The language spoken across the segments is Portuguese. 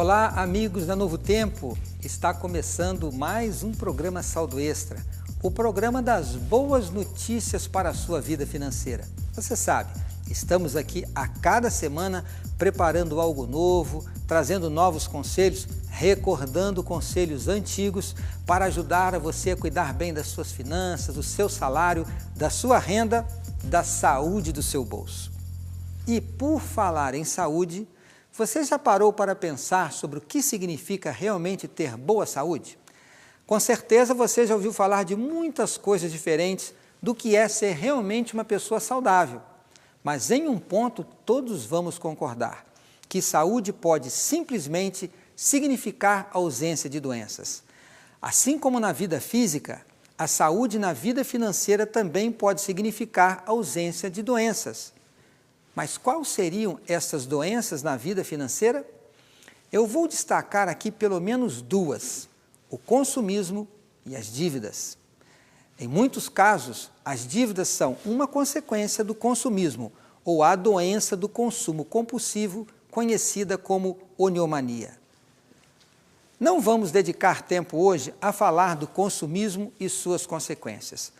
Olá, amigos da Novo Tempo! Está começando mais um programa Saldo Extra, o programa das boas notícias para a sua vida financeira. Você sabe, estamos aqui a cada semana preparando algo novo, trazendo novos conselhos, recordando conselhos antigos para ajudar a você a cuidar bem das suas finanças, do seu salário, da sua renda, da saúde do seu bolso. E por falar em saúde, você já parou para pensar sobre o que significa realmente ter boa saúde? Com certeza você já ouviu falar de muitas coisas diferentes do que é ser realmente uma pessoa saudável. Mas em um ponto todos vamos concordar, que saúde pode simplesmente significar ausência de doenças. Assim como na vida física, a saúde na vida financeira também pode significar ausência de doenças. Mas quais seriam essas doenças na vida financeira? Eu vou destacar aqui pelo menos duas: o consumismo e as dívidas. Em muitos casos, as dívidas são uma consequência do consumismo ou a doença do consumo compulsivo, conhecida como oniomania. Não vamos dedicar tempo hoje a falar do consumismo e suas consequências.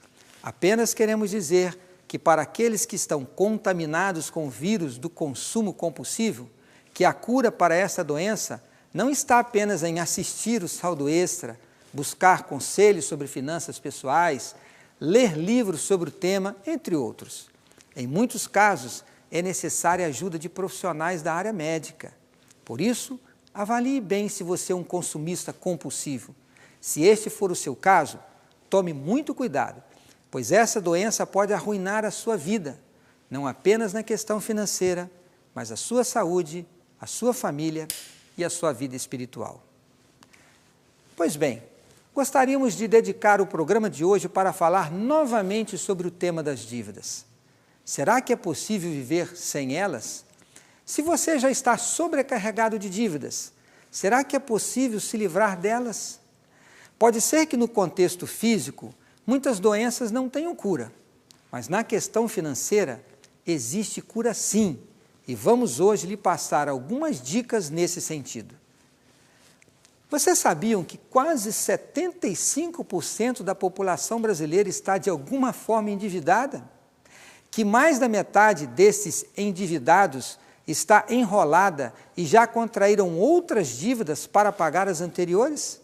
Apenas queremos dizer que para aqueles que estão contaminados com o vírus do consumo compulsivo, que a cura para essa doença não está apenas em assistir o Saldo Extra, buscar conselhos sobre finanças pessoais, ler livros sobre o tema, entre outros. Em muitos casos, é necessária a ajuda de profissionais da área médica. Por isso, avalie bem se você é um consumista compulsivo. Se este for o seu caso, tome muito cuidado, pois essa doença pode arruinar a sua vida, não apenas na questão financeira, mas a sua saúde, a sua família e a sua vida espiritual. Pois bem, gostaríamos de dedicar o programa de hoje para falar novamente sobre o tema das dívidas. Será que é possível viver sem elas? Se você já está sobrecarregado de dívidas, será que é possível se livrar delas? Pode ser que no contexto físico, muitas doenças não tenham cura, mas na questão financeira existe cura sim, e vamos hoje lhe passar algumas dicas nesse sentido. Vocês sabiam que quase 75% da população brasileira está de alguma forma endividada? Que mais da metade desses endividados está enrolada e já contraíram outras dívidas para pagar as anteriores?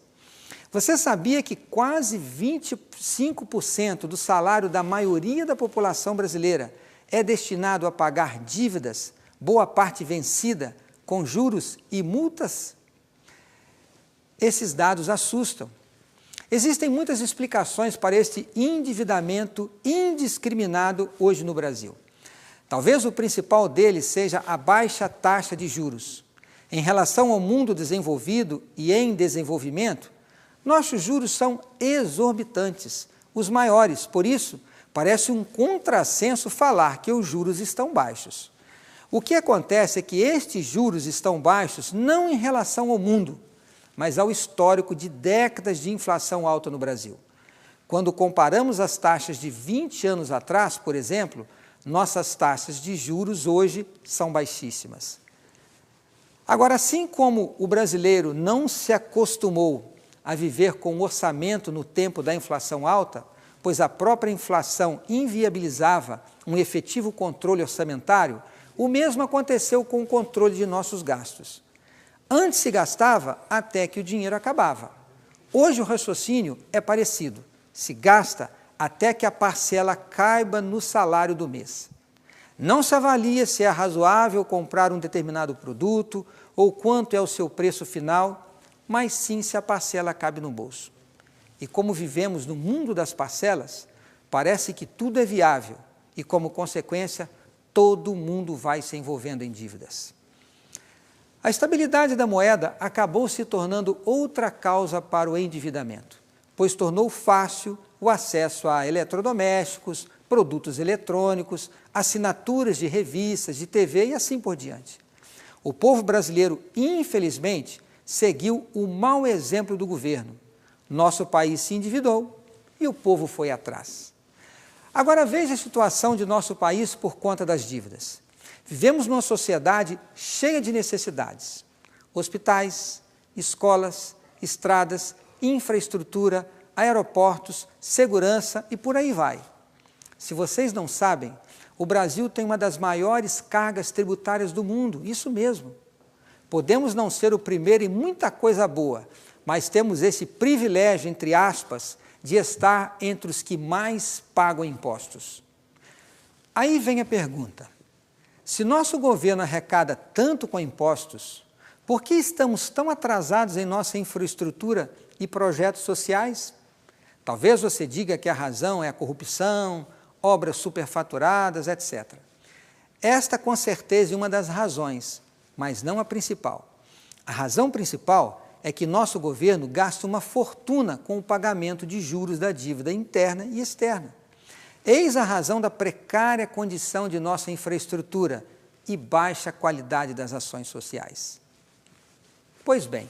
Você sabia que quase 25% do salário da maioria da população brasileira é destinado a pagar dívidas, boa parte vencida, com juros e multas? Esses dados assustam. Existem muitas explicações para este endividamento indiscriminado hoje no Brasil. Talvez o principal deles seja a baixa taxa de juros. Em relação ao mundo desenvolvido e em desenvolvimento, nossos juros são exorbitantes, os maiores, por isso, parece um contrassenso falar que os juros estão baixos. O que acontece é que estes juros estão baixos não em relação ao mundo, mas ao histórico de décadas de inflação alta no Brasil. Quando comparamos as taxas de 20 anos atrás, por exemplo, nossas taxas de juros hoje são baixíssimas. Agora, assim como o brasileiro não se acostumou a viver com o orçamento no tempo da inflação alta, pois a própria inflação inviabilizava um efetivo controle orçamentário, o mesmo aconteceu com o controle de nossos gastos. Antes se gastava até que o dinheiro acabava. Hoje o raciocínio é parecido, se gasta até que a parcela caiba no salário do mês. Não se avalia se é razoável comprar um determinado produto ou quanto é o seu preço final, mas sim se a parcela cabe no bolso. E como vivemos no mundo das parcelas, parece que tudo é viável e, como consequência, todo mundo vai se envolvendo em dívidas. A estabilidade da moeda acabou se tornando outra causa para o endividamento, pois tornou fácil o acesso a eletrodomésticos, produtos eletrônicos, assinaturas de revistas, de TV e assim por diante. O povo brasileiro, infelizmente, seguiu o mau exemplo do governo. Nosso país se endividou e o povo foi atrás. Agora veja a situação de nosso país por conta das dívidas. Vivemos numa sociedade cheia de necessidades. hospitais, escolas, estradas, infraestrutura, aeroportos, segurança e por aí vai. Se vocês não sabem, o Brasil tem uma das maiores cargas tributárias do mundo, isso mesmo. Podemos não ser o primeiro em muita coisa boa, mas temos esse privilégio, entre aspas, de estar entre os que mais pagam impostos. Aí vem a pergunta: se nosso governo arrecada tanto com impostos, por que estamos tão atrasados em nossa infraestrutura e projetos sociais? Talvez você diga que a razão é a corrupção, obras superfaturadas, etc. Esta, com certeza, é uma das razões, mas não a principal. A razão principal é que nosso governo gasta uma fortuna com o pagamento de juros da dívida interna e externa. Eis a razão da precária condição de nossa infraestrutura e baixa qualidade das ações sociais. Pois bem,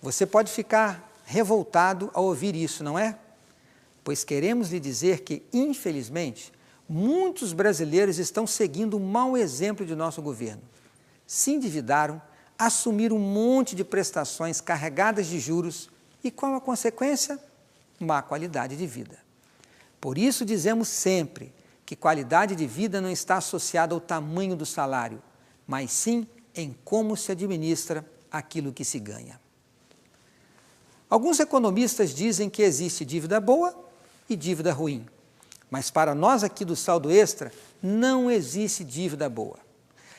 você pode ficar revoltado ao ouvir isso, não é? Pois queremos lhe dizer que, infelizmente, muitos brasileiros estão seguindo o mau exemplo de nosso governo. Se endividaram, assumiram um monte de prestações carregadas de juros e, qual a consequência? Má qualidade de vida. Por isso dizemos sempre que qualidade de vida não está associada ao tamanho do salário, mas sim em como se administra aquilo que se ganha. Alguns economistas dizem que existe dívida boa e dívida ruim, mas para nós aqui do Saldo Extra não existe dívida boa.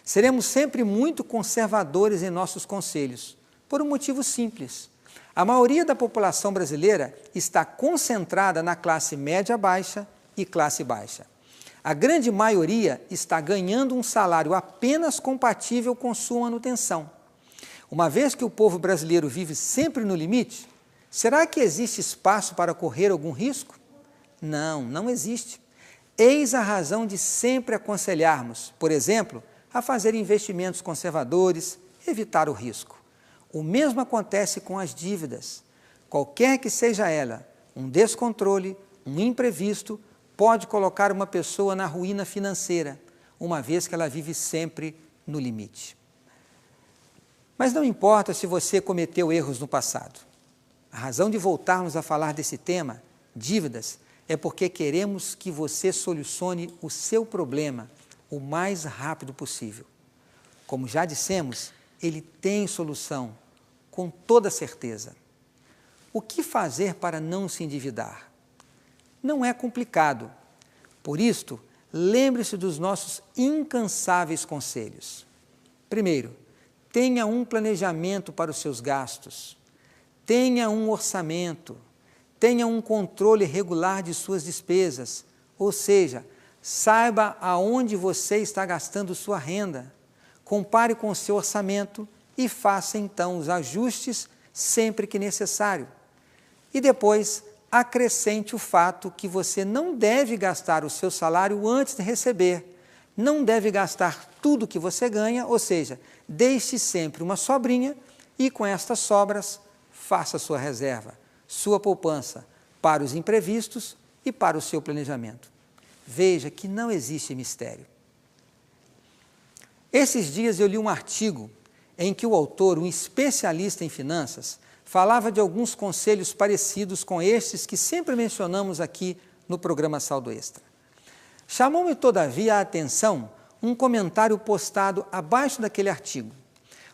Seremos sempre muito conservadores em nossos conselhos, por um motivo simples. A maioria da população brasileira está concentrada na classe média-baixa e classe baixa. A grande maioria está ganhando um salário apenas compatível com sua manutenção. Uma vez que o povo brasileiro vive sempre no limite, será que existe espaço para correr algum risco? Não, não existe. Eis a razão de sempre aconselharmos, por exemplo, a fazer investimentos conservadores, evitar o risco. O mesmo acontece com as dívidas. Qualquer que seja ela, um descontrole, um imprevisto, pode colocar uma pessoa na ruína financeira, uma vez que ela vive sempre no limite. Mas não importa se você cometeu erros no passado. A razão de voltarmos a falar desse tema, dívidas, é porque queremos que você solucione o seu problema o mais rápido possível. Como já dissemos, ele tem solução, com toda certeza. O que fazer para não se endividar? Não é complicado. Por isto, lembre-se dos nossos incansáveis conselhos. Primeiro, tenha um planejamento para os seus gastos. Tenha um orçamento. Tenha um controle regular de suas despesas, ou seja, saiba aonde você está gastando sua renda. Compare com o seu orçamento e faça então os ajustes sempre que necessário. E depois, acrescente o fato que você não deve gastar o seu salário antes de receber. Não deve gastar tudo que você ganha, ou seja, deixe sempre uma sobrinha e com estas sobras, faça sua reserva, sua poupança para os imprevistos e para o seu planejamento. Veja que não existe mistério. Esses dias eu li um artigo em que o autor, um especialista em finanças, falava de alguns conselhos parecidos com estes que sempre mencionamos aqui no programa Saldo Extra. Chamou-me, todavia, a atenção um comentário postado abaixo daquele artigo,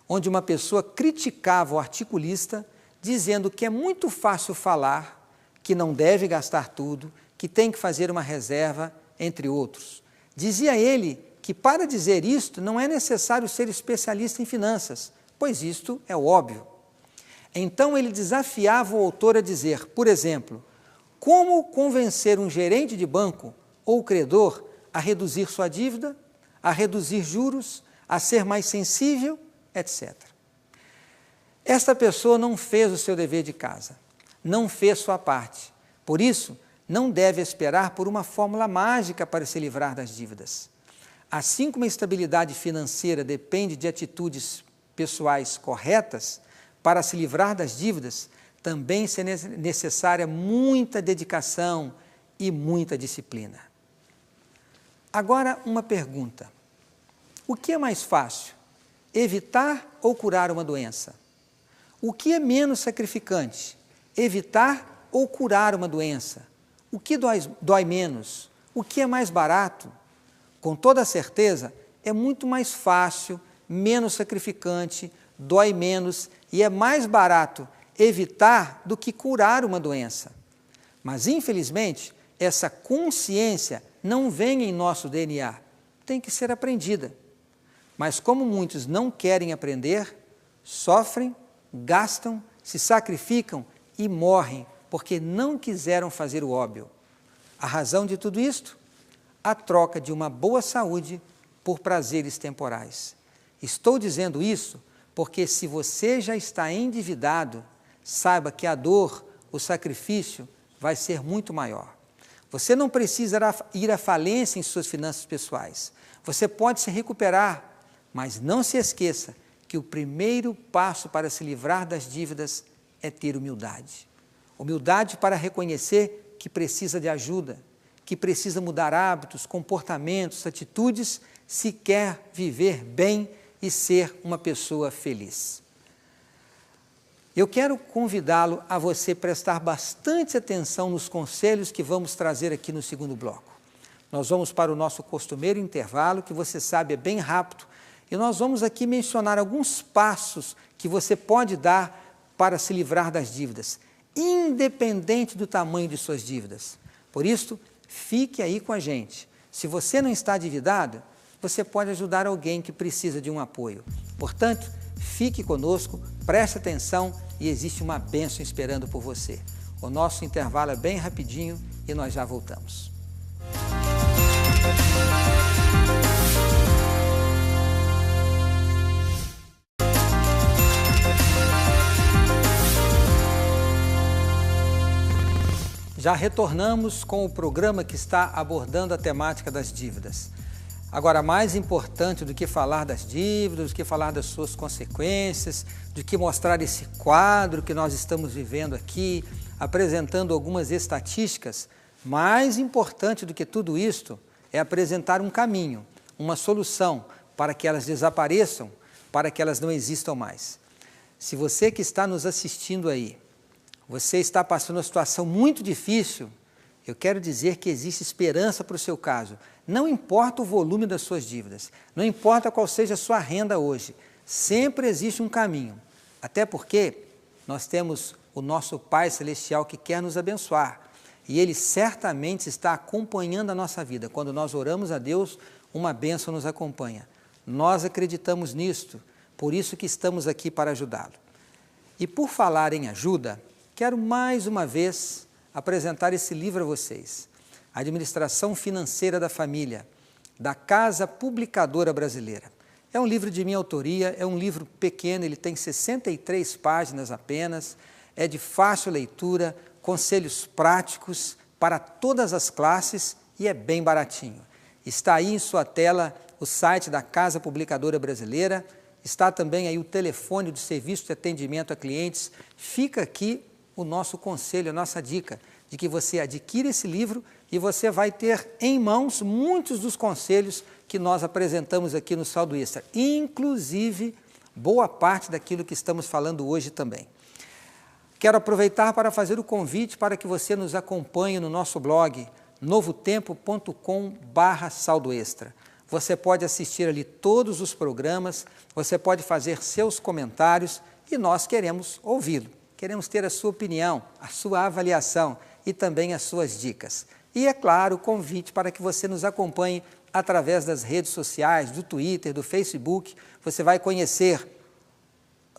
onde uma pessoa criticava o articulista, dizendo que é muito fácil falar, que não deve gastar tudo, que tem que fazer uma reserva, entre outros. Dizia ele que para dizer isto não é necessário ser especialista em finanças, pois isto é óbvio. Então ele desafiava o autor a dizer, por exemplo, como convencer um gerente de banco ou credor a reduzir sua dívida, a reduzir juros, a ser mais sensível, etc. Esta pessoa não fez o seu dever de casa, não fez sua parte. Por isso, não deve esperar por uma fórmula mágica para se livrar das dívidas. Assim como a estabilidade financeira depende de atitudes pessoais corretas, para se livrar das dívidas, também é necessária muita dedicação e muita disciplina. Agora, uma pergunta. O que é mais fácil? evitar ou curar uma doença? O que é menos sacrificante? Evitar ou curar uma doença? O que dói menos? O que é mais barato? Com toda certeza, é muito mais fácil, menos sacrificante, dói menos e é mais barato evitar do que curar uma doença. Mas, infelizmente, essa consciência não vem em nosso DNA, tem que ser aprendida. Mas como muitos não querem aprender, sofrem, gastam, se sacrificam e morrem, porque não quiseram fazer o óbvio. A razão de tudo isto? A troca de uma boa saúde por prazeres temporais. Estou dizendo isso porque se você já está endividado, saiba que a dor, o sacrifício vai ser muito maior. Você não precisa ir à falência em suas finanças pessoais. Você pode se recuperar, mas não se esqueça que o primeiro passo para se livrar das dívidas é ter humildade. Humildade para reconhecer que precisa de ajuda, que precisa mudar hábitos, comportamentos, atitudes, se quer viver bem e ser uma pessoa feliz. Eu quero convidá-lo a você prestar bastante atenção nos conselhos que vamos trazer aqui no segundo bloco. Nós vamos para o nosso costumeiro intervalo, que você sabe é bem rápido, e nós vamos aqui mencionar alguns passos que você pode dar para se livrar das dívidas, independente do tamanho de suas dívidas. Por isso, fique aí com a gente. Se você não está endividado, você pode ajudar alguém que precisa de um apoio. Portanto, fique conosco, preste atenção e existe uma bênção esperando por você. O nosso intervalo é bem rapidinho e nós já voltamos. Já retornamos com o programa que está abordando a temática das dívidas. Agora, mais importante do que falar das dívidas, do que falar das suas consequências, do que mostrar esse quadro que nós estamos vivendo aqui, apresentando algumas estatísticas, mais importante do que tudo isto é apresentar um caminho, uma solução para que elas desapareçam, para que elas não existam mais. Se você que está nos assistindo aí, você está passando uma situação muito difícil, eu quero dizer que existe esperança para o seu caso. Não importa o volume das suas dívidas, não importa qual seja a sua renda hoje, sempre existe um caminho. Até porque nós temos o nosso Pai Celestial que quer nos abençoar. E Ele certamente está acompanhando a nossa vida. Quando nós oramos a Deus, uma bênção nos acompanha. Nós acreditamos nisto, por isso que estamos aqui para ajudá-lo. E por falar em ajuda, quero mais uma vez apresentar esse livro a vocês. Administração Financeira da Família, da Casa Publicadora Brasileira. É um livro de minha autoria, é um livro pequeno, ele tem 63 páginas apenas, é de fácil leitura, conselhos práticos para todas as classes e é bem baratinho. Está aí em sua tela o site da Casa Publicadora Brasileira, está também aí o telefone do Serviço de Atendimento a Clientes. Fica aqui o nosso conselho, a nossa dica, de que você adquira esse livro e você vai ter em mãos muitos dos conselhos que nós apresentamos aqui no Saldo Extra, inclusive boa parte daquilo que estamos falando hoje também. Quero aproveitar para fazer o convite para que você nos acompanhe no nosso blog novotempo.com/saldoextra. Você pode assistir ali todos os programas, você pode fazer seus comentários e nós queremos ouvi-lo. Queremos ter a sua opinião, a sua avaliação e também as suas dicas. E, é claro, o convite para que você nos acompanhe através das redes sociais, do Twitter, do Facebook. Você vai conhecer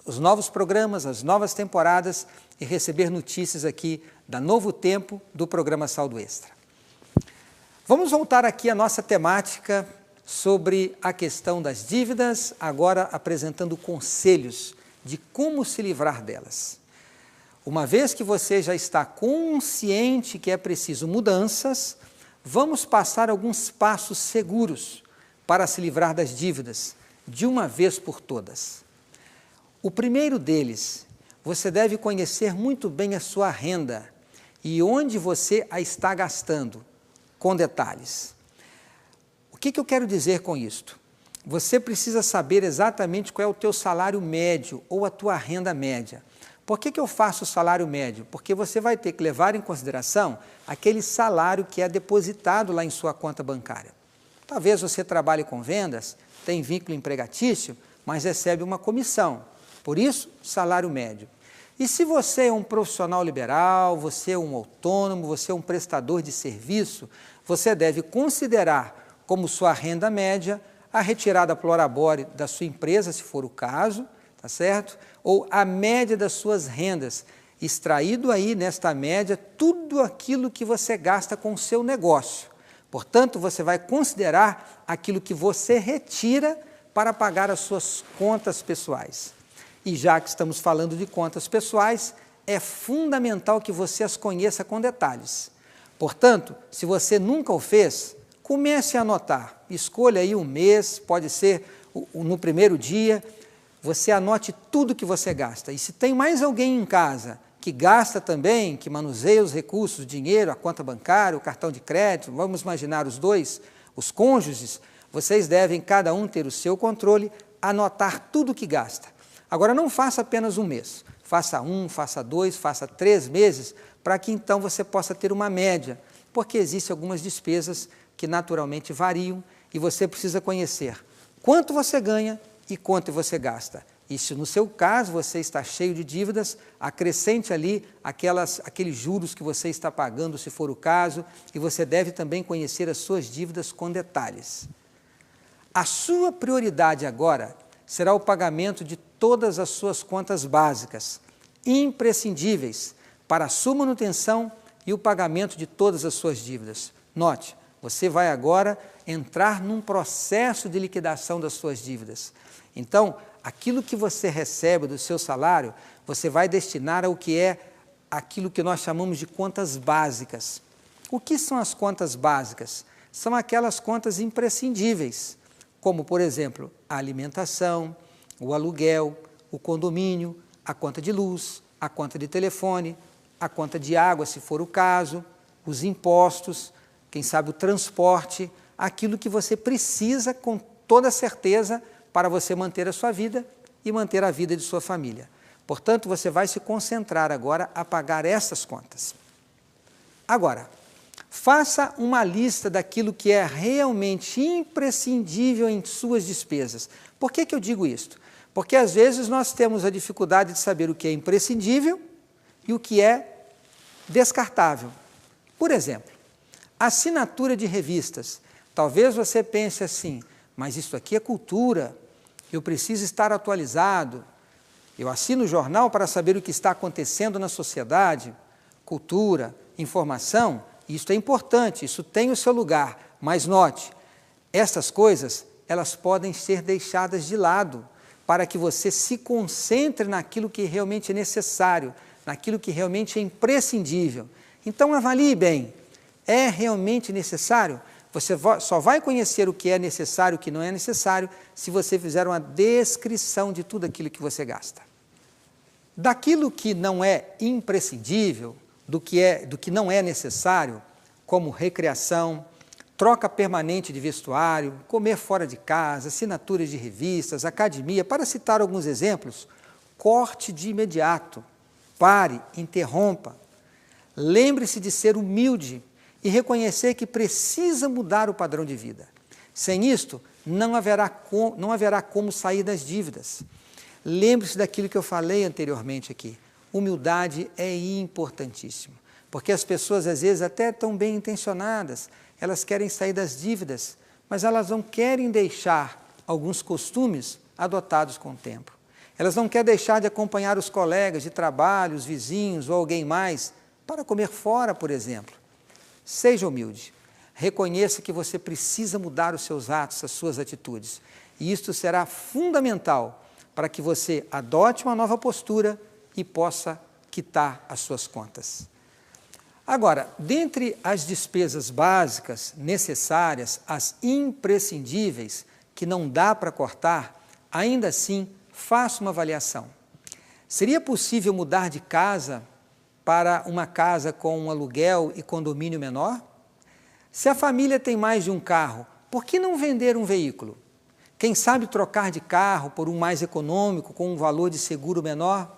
os novos programas, as novas temporadas e receber notícias aqui da Novo Tempo do programa Saldo Extra. Vamos voltar aqui à nossa temática sobre a questão das dívidas, agora apresentando conselhos de como se livrar delas. Uma vez que você já está consciente que é preciso mudanças, vamos passar alguns passos seguros para se livrar das dívidas, de uma vez por todas. O primeiro deles, você deve conhecer muito bem a sua renda e onde você a está gastando, com detalhes. O que eu quero dizer com isto? você precisa saber exatamente qual é o teu salário médio ou a tua renda média. Por que eu faço o salário médio? Porque você vai ter que levar em consideração aquele salário que é depositado lá em sua conta bancária. Talvez você trabalhe com vendas, tem vínculo empregatício, mas recebe uma comissão. Por isso, salário médio. E se você é um profissional liberal, você é um autônomo, você é um prestador de serviço, você deve considerar como sua renda média a retirada pro labore da sua empresa, se for o caso, tá certo? Ou a média das suas rendas, extraído aí nesta média tudo aquilo que você gasta com o seu negócio. Portanto, você vai considerar aquilo que você retira para pagar as suas contas pessoais. E já que estamos falando de contas pessoais, é fundamental que você as conheça com detalhes. Portanto, se você nunca o fez, comece a anotar. Escolha aí um mês, pode ser no primeiro dia, você anote tudo que você gasta. E se tem mais alguém em casa que gasta também, que manuseia os recursos, o dinheiro, a conta bancária, o cartão de crédito, vamos imaginar os dois, os cônjuges, vocês devem cada um ter o seu controle, anotar tudo que gasta. Agora não faça apenas um mês, faça 1, faça 2, faça 3 meses, para que então você possa ter uma média, porque existem algumas despesas que naturalmente variam e você precisa conhecer quanto você ganha e quanto você gasta. E se no seu caso você está cheio de dívidas, acrescente ali aqueles juros que você está pagando, se for o caso, e você deve também conhecer as suas dívidas com detalhes. A sua prioridade agora será o pagamento de todas as suas contas básicas, imprescindíveis para a sua manutenção e o pagamento de todas as suas dívidas. Note, você vai agora entrar num processo de liquidação das suas dívidas. Então, aquilo que você recebe do seu salário, você vai destinar ao que é aquilo que nós chamamos de contas básicas. O que são as contas básicas? São aquelas contas imprescindíveis, como, por exemplo, a alimentação, o aluguel, o condomínio, a conta de luz, a conta de telefone, a conta de água, se for o caso, os impostos, quem sabe o transporte, aquilo que você precisa com toda certeza para você manter a sua vida e manter a vida de sua família. Portanto, você vai se concentrar agora a pagar essas contas. Agora, faça uma lista daquilo que é realmente imprescindível em suas despesas. Por que eu digo isto? Porque às vezes nós temos a dificuldade de saber o que é imprescindível e o que é descartável. Por exemplo, assinatura de revistas. Talvez você pense assim, mas isso aqui é cultura, eu preciso estar atualizado, eu assino o jornal para saber o que está acontecendo na sociedade, cultura, informação, isso é importante, isso tem o seu lugar, mas note, essas coisas, elas podem ser deixadas de lado, para que você se concentre naquilo que realmente é necessário, naquilo que realmente é imprescindível. Então avalie bem, é realmente necessário? Você só vai conhecer o que é necessário e o que não é necessário se você fizer uma descrição de tudo aquilo que você gasta. Daquilo que não é imprescindível, do que não é necessário, como recreação, troca permanente de vestuário, comer fora de casa, assinaturas de revistas, academia, para citar alguns exemplos, corte de imediato, pare, interrompa. Lembre-se de ser humilde e reconhecer que precisa mudar o padrão de vida. Sem isto, não haverá como sair das dívidas. Lembre-se daquilo que eu falei anteriormente aqui. Humildade é importantíssimo, porque as pessoas às vezes até estão bem intencionadas, elas querem sair das dívidas, mas elas não querem deixar alguns costumes adotados com o tempo. Elas não querem deixar de acompanhar os colegas de trabalho, os vizinhos ou alguém mais, para comer fora, por exemplo. Seja humilde, reconheça que você precisa mudar os seus atos, as suas atitudes. E isto será fundamental para que você adote uma nova postura e possa quitar as suas contas. Agora, dentre as despesas básicas, necessárias, as imprescindíveis, que não dá para cortar, ainda assim, faça uma avaliação. Seria possível mudar de casa para uma casa com um aluguel e condomínio menor? Se a família tem mais de um carro, por que não vender um veículo? Quem sabe trocar de carro por um mais econômico, com um valor de seguro menor?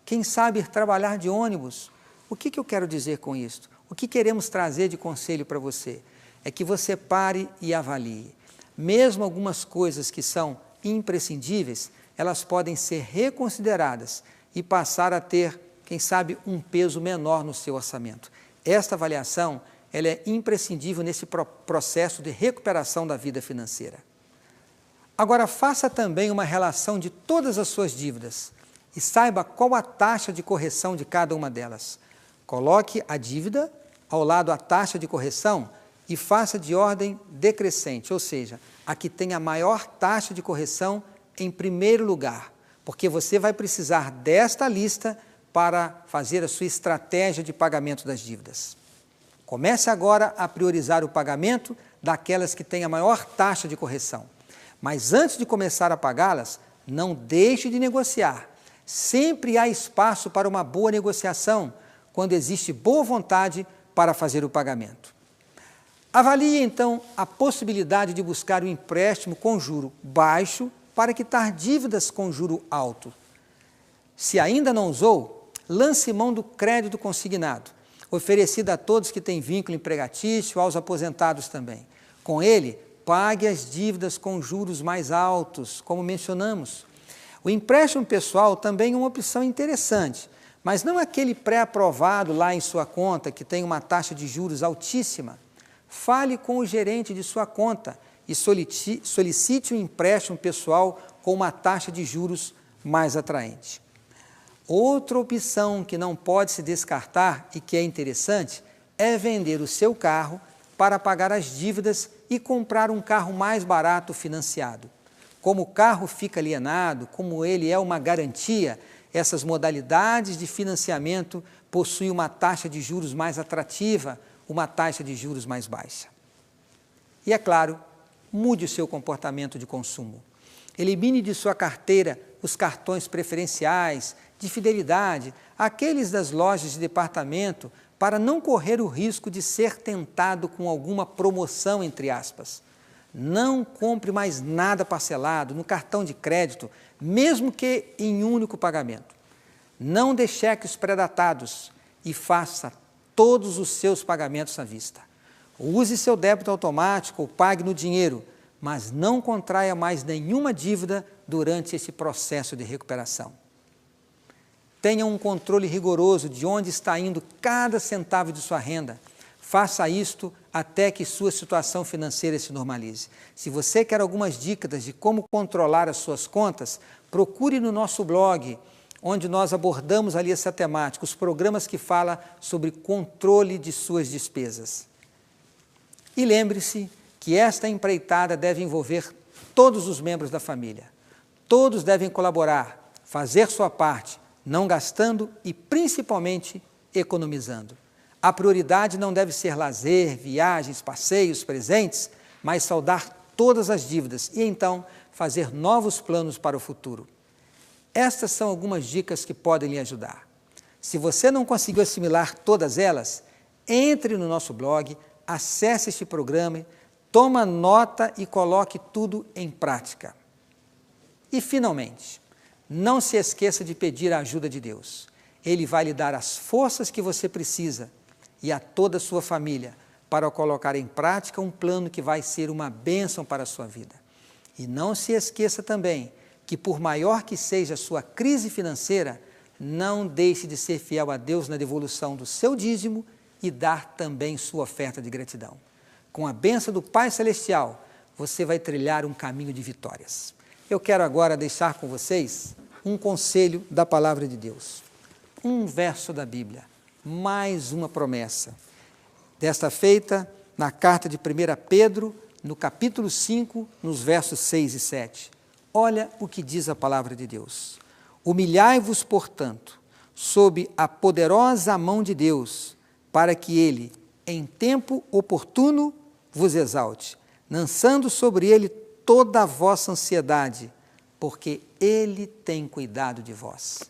Quem sabe ir trabalhar de ônibus? O que eu quero dizer com isso? O que queremos trazer de conselho para você? É que você pare e avalie. Mesmo algumas coisas que são imprescindíveis, elas podem ser reconsideradas e passar a ter, quem sabe, um peso menor no seu orçamento. Esta avaliação, ela é imprescindível nesse processo de recuperação da vida financeira. Agora, faça também uma relação de todas as suas dívidas e saiba qual a taxa de correção de cada uma delas. Coloque a dívida ao lado a taxa de correção e faça de ordem decrescente, ou seja, a que tem a maior taxa de correção em primeiro lugar, porque você vai precisar desta lista para fazer a sua estratégia de pagamento das dívidas. Comece agora a priorizar o pagamento daquelas que têm a maior taxa de correção. Mas antes de começar a pagá-las, não deixe de negociar. Sempre há espaço para uma boa negociação, quando existe boa vontade para fazer o pagamento. Avalie, então, a possibilidade de buscar um empréstimo com juro baixo para quitar dívidas com juro alto. Se ainda não usou, lance mão do crédito consignado, oferecido a todos que têm vínculo empregatício, aos aposentados também. Com ele, pague as dívidas com juros mais altos, como mencionamos. O empréstimo pessoal também é uma opção interessante, mas não aquele pré-aprovado lá em sua conta, que tem uma taxa de juros altíssima. Fale com o gerente de sua conta e solicite um empréstimo pessoal com uma taxa de juros mais atraente. Outra opção que não pode se descartar e que é interessante é vender o seu carro para pagar as dívidas e comprar um carro mais barato financiado. Como o carro fica alienado, como ele é uma garantia, essas modalidades de financiamento possuem uma taxa de juros mais atrativa, uma taxa de juros mais baixa. E é claro, mude o seu comportamento de consumo. Elimine de sua carteira os cartões preferenciais, de fidelidade, aqueles das lojas de departamento, para não correr o risco de ser tentado com alguma promoção, entre aspas. Não compre mais nada parcelado no cartão de crédito, mesmo que em único pagamento. Não dê cheques pré-datados e faça todos os seus pagamentos à vista. Use seu débito automático ou pague no dinheiro, mas não contraia mais nenhuma dívida durante esse processo de recuperação. Tenha um controle rigoroso de onde está indo cada centavo de sua renda. Faça isto até que sua situação financeira se normalize. Se você quer algumas dicas de como controlar as suas contas, procure no nosso blog, onde nós abordamos ali essa temática, os programas que falam sobre controle de suas despesas. E lembre-se que esta empreitada deve envolver todos os membros da família. Todos devem colaborar, fazer sua parte, não gastando e, principalmente, economizando. A prioridade não deve ser lazer, viagens, passeios, presentes, mas saldar todas as dívidas e, então, fazer novos planos para o futuro. Estas são algumas dicas que podem lhe ajudar. Se você não conseguiu assimilar todas elas, entre no nosso blog, acesse este programa, toma nota e coloque tudo em prática. E, finalmente, não se esqueça de pedir a ajuda de Deus. Ele vai lhe dar as forças que você precisa e a toda a sua família para colocar em prática um plano que vai ser uma bênção para a sua vida. E não se esqueça também que, por maior que seja a sua crise financeira, não deixe de ser fiel a Deus na devolução do seu dízimo e dar também sua oferta de gratidão. Com a bênção do Pai Celestial, você vai trilhar um caminho de vitórias. Eu quero agora deixar com vocês um conselho da Palavra de Deus. Um verso da Bíblia, mais uma promessa. Desta feita, na carta de 1 Pedro, no capítulo 5, nos versos 6 e 7. Olha o que diz a Palavra de Deus. Humilhai-vos, portanto, sob a poderosa mão de Deus, para que Ele, em tempo oportuno, vos exalte, lançando sobre Ele toda a vossa ansiedade, porque Ele tem cuidado de vós.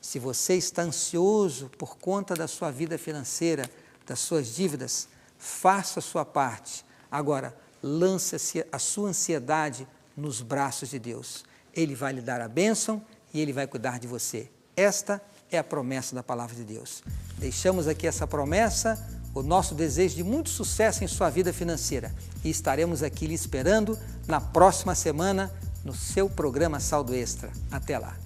Se você está ansioso por conta da sua vida financeira, das suas dívidas, faça a sua parte. Agora, lance a sua ansiedade nos braços de Deus. Ele vai lhe dar a bênção e Ele vai cuidar de você. Esta é a promessa da palavra de Deus. Deixamos aqui essa promessa, o nosso desejo de muito sucesso em sua vida financeira. E estaremos aqui lhe esperando na próxima semana no seu programa Saldo Extra. Até lá!